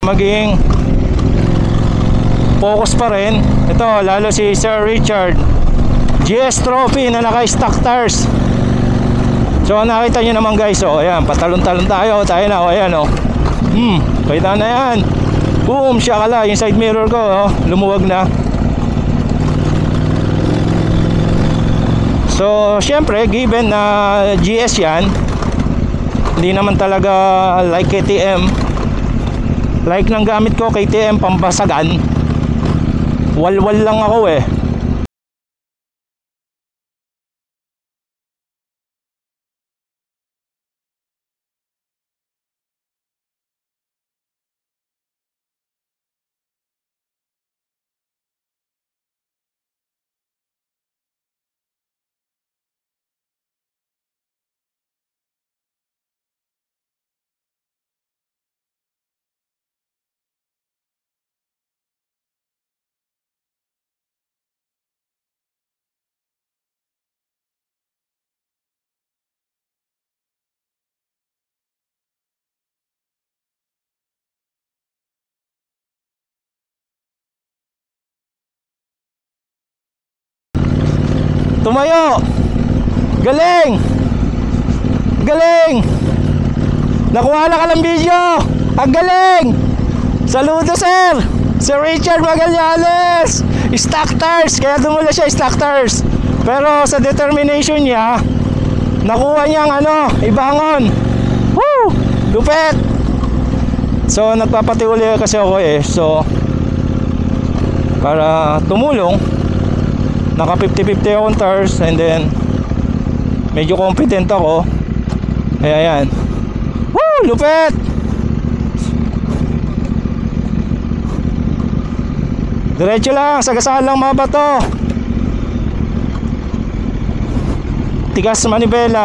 maging focus pa rin. Ito, lalo si Sir Richard, GS Trophy na naka-stock tires. So nakita nyo naman guys, oh, ayan, patalon-talon tayo na, oh, ayan, oh. Kita na yan. Boom, syakala, yung side mirror ko, oh, lumuwag na. So syempre, given na GS yan, hindi naman talaga like KTM. Like ng gamit ko, KTM pambasagan. Walwal lang ako eh. Tumayo! Galing! Galing! Nakuha na ka ng video! Ang galing! Saludo sir! Sir Richard Magallanes! Stock tires! Kaya dumula siya stock tires. Pero sa determination niya, nakuha niyang ano, ibangon. Woo! Lupet! So nagpapatiuli kasi ako eh. So para tumulong, naka 50-50 akong tires, and then medyo confident ako. Kaya yan. Woo! Lupet! Diretso lang, sagasaan lang mga bato. Tigas manibela.